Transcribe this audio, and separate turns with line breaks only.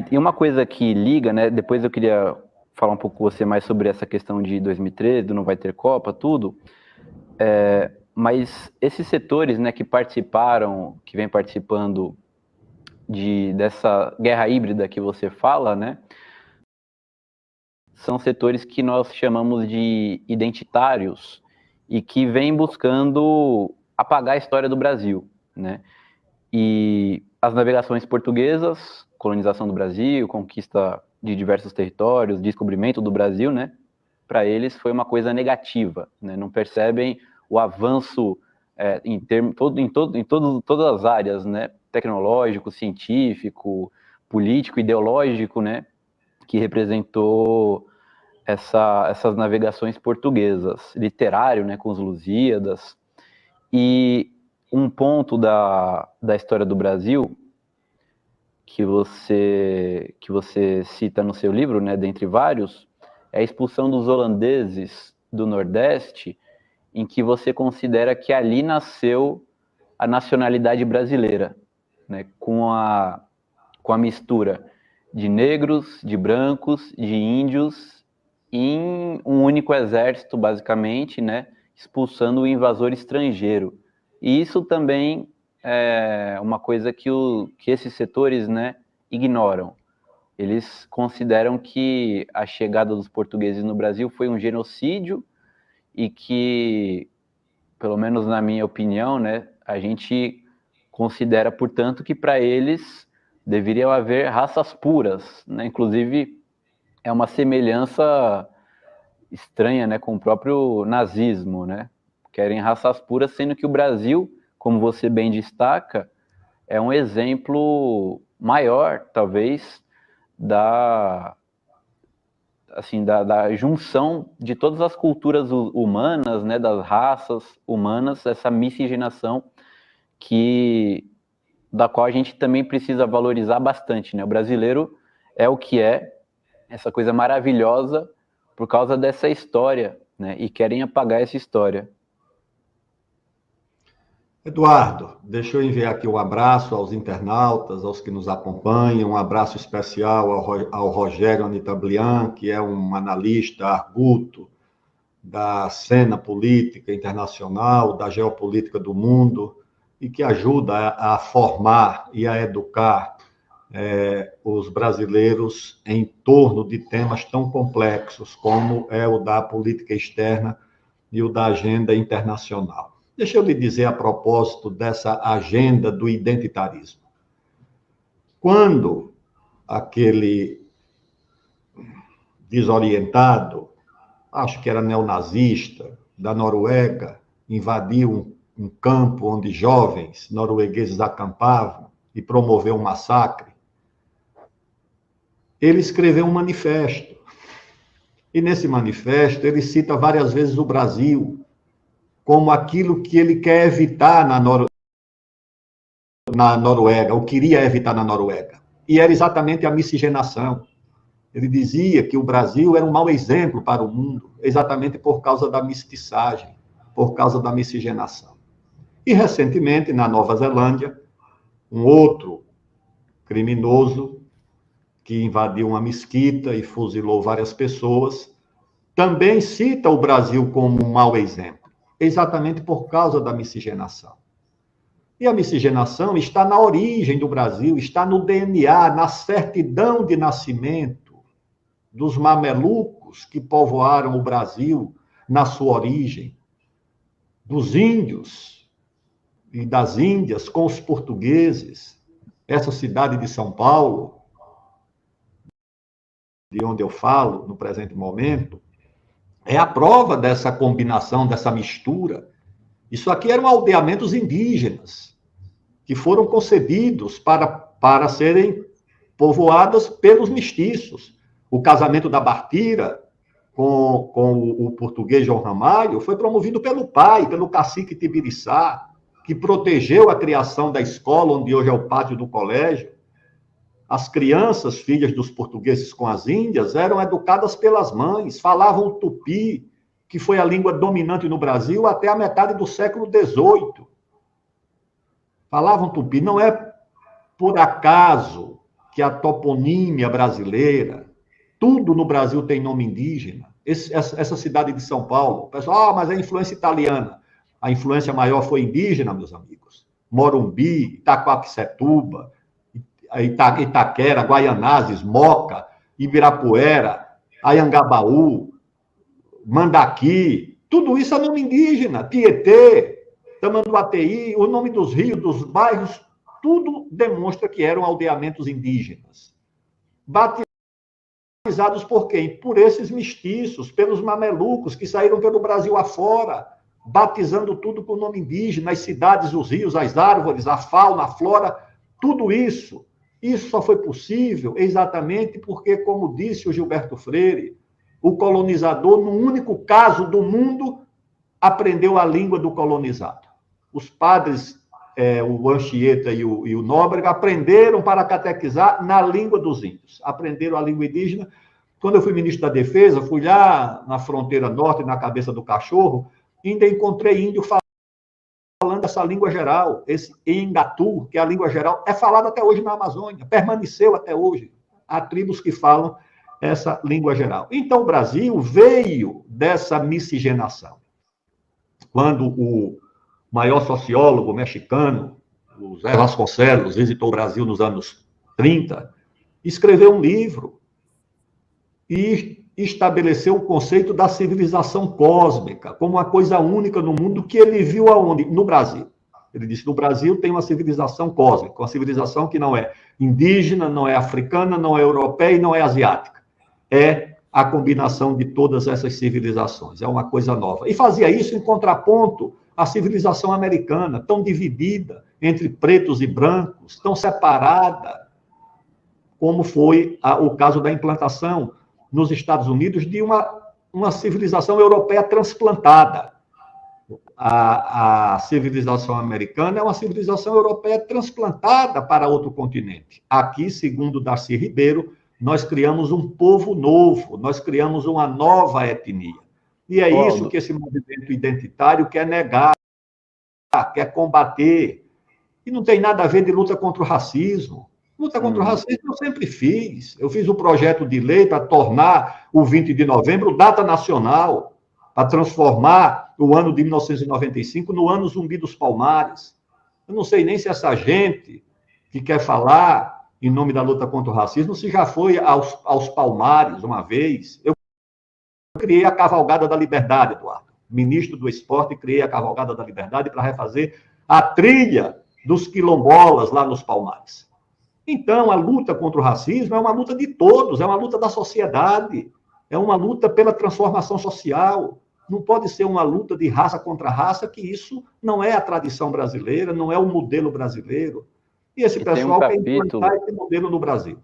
E uma coisa que liga, né? Depois eu queria falar um pouco com você mais sobre essa questão de 2013, do não vai ter Copa, tudo. Mas esses setores, né, que participaram, que vem participando dessa guerra híbrida que você fala, né? São setores que nós chamamos de identitários e que vêm buscando apagar a história do Brasil, né? E as navegações portuguesas, colonização do Brasil, conquista de diversos territórios, descobrimento do Brasil, né? Para eles foi uma coisa negativa, né? Não percebem o avanço em todas as áreas, né? Tecnológico, científico, político, ideológico, né? Que representou essas navegações portuguesas, literário, né? Com os Lusíadas. E um ponto da história do Brasil que você cita no seu livro, né, dentre vários, é a expulsão dos holandeses do Nordeste, em que você considera que ali nasceu a nacionalidade brasileira, né, com a mistura de negros, de brancos, de índios, em um único exército, basicamente, né, expulsando o invasor estrangeiro. E isso também é uma coisa que esses setores, né, ignoram. Eles consideram que a chegada dos portugueses no Brasil foi um genocídio e que, pelo menos na minha opinião, né, a gente considera, portanto, que para eles deveriam haver raças puras, né? Inclusive, é uma semelhança estranha, né, com o próprio nazismo, né? Querem raças puras, sendo que o Brasil, como você bem destaca, é um exemplo maior, talvez, da junção de todas as culturas humanas, né, das raças humanas, essa miscigenação da qual a gente também precisa valorizar bastante, né? O brasileiro é o que é, essa coisa maravilhosa por causa dessa história, né? E querem apagar essa história.
Eduardo, deixa eu enviar aqui um abraço aos internautas, aos que nos acompanham, um abraço especial ao Rogério Anitablian, que é um analista arguto da cena política internacional, da geopolítica do mundo, e que ajuda a formar e a educar os brasileiros em torno de temas tão complexos como é o da política externa e o da agenda internacional. Deixa eu lhe dizer a propósito dessa agenda do identitarismo. Quando aquele desorientado, acho que era neonazista, da Noruega, invadiu um campo onde jovens noruegueses acampavam e promoveu um massacre, ele escreveu um manifesto. E nesse manifesto ele cita várias vezes o Brasil como aquilo que ele quer evitar na Noruega, ou queria evitar na Noruega. E era exatamente a miscigenação. Ele dizia que o Brasil era um mau exemplo para o mundo, exatamente por causa da mestiçagem, por causa da miscigenação. E, recentemente, na Nova Zelândia, um outro criminoso que invadiu uma mesquita e fuzilou várias pessoas, também cita o Brasil como um mau exemplo, exatamente por causa da miscigenação. E a miscigenação está na origem do Brasil, está no DNA, na certidão de nascimento dos mamelucos que povoaram o Brasil na sua origem, dos índios e das Índias com os portugueses. Essa cidade de São Paulo, de onde eu falo no presente momento, é a prova dessa combinação, dessa mistura. Isso aqui eram aldeamentos indígenas, que foram concebidos para serem povoadas pelos mestiços. O casamento da Bartira com o português João Ramalho foi promovido pelo pai, pelo cacique Tibiriçá, que protegeu a criação da escola, onde hoje é o pátio do colégio. As crianças, filhas dos portugueses com as índias, eram educadas pelas mães, falavam o tupi, que foi a língua dominante no Brasil até a metade do século XVIII. Falavam tupi. Não é por acaso que a toponímia brasileira, tudo no Brasil tem nome indígena. Essa cidade de São Paulo, o pessoal, mas é influência italiana. A influência maior foi indígena, meus amigos. Morumbi, Itaquaquecetuba, Itaquera, Guaianazes, Moca, Ibirapuera, Anhangabaú, Mandaqui, tudo isso é nome indígena. Tietê, Tamanduateí, o nome dos rios, dos bairros, tudo demonstra que eram aldeamentos indígenas. Batizados por quem? Por esses mestiços, pelos mamelucos que saíram pelo Brasil afora, batizando tudo com nome indígena, as cidades, os rios, as árvores, a fauna, a flora, tudo isso. Isso só foi possível exatamente porque, como disse o Gilberto Freire, o colonizador, no único caso do mundo, aprendeu a língua do colonizado. Os padres, o Anchieta e o Nóbrega, aprenderam para catequizar na língua dos índios. Aprenderam a língua indígena. Quando eu fui ministro da Defesa, fui lá na fronteira norte, na cabeça do cachorro, ainda encontrei índio falando essa língua geral, esse Engatu, que é a língua geral, é falada até hoje na Amazônia, permaneceu até hoje. Há tribos que falam essa língua geral. Então, o Brasil veio dessa miscigenação. Quando o maior sociólogo mexicano, o Zé Vasconcelos, visitou o Brasil nos anos 30, escreveu um livro e estabeleceu o conceito da civilização cósmica como uma coisa única no mundo que ele viu aonde? No Brasil. Ele disse, no Brasil tem uma civilização cósmica, uma civilização que não é indígena, não é africana, não é europeia e não é asiática. É a combinação de todas essas civilizações, é uma coisa nova. E fazia isso em contraponto à civilização americana, tão dividida entre pretos e brancos, tão separada, como foi o caso da implantação nos Estados Unidos de uma civilização europeia transplantada. A civilização americana é uma civilização europeia transplantada para outro continente. Aqui, segundo Darcy Ribeiro, nós criamos um povo novo, nós criamos uma nova etnia. E é isso que esse movimento identitário quer negar, quer combater. E não tem nada a ver de luta contra o racismo. Luta contra o racismo eu sempre fiz. Eu fiz um projeto de lei para tornar o 20 de novembro data nacional, para transformar o ano de 1995 no ano Zumbi dos Palmares. Eu não sei nem se essa gente que quer falar em nome da luta contra o racismo, se já foi aos Palmares uma vez. Eu criei a Cavalgada da Liberdade, Eduardo. Ministro do Esporte, criei a Cavalgada da Liberdade para refazer a trilha dos quilombolas lá nos Palmares. Então, a luta contra o racismo é uma luta de todos, é uma luta da sociedade, é uma luta pela transformação social. Não pode ser uma luta de raça contra raça, que isso não é a tradição brasileira, não é o modelo brasileiro. E esse pessoal quer implantar esse modelo no Brasil.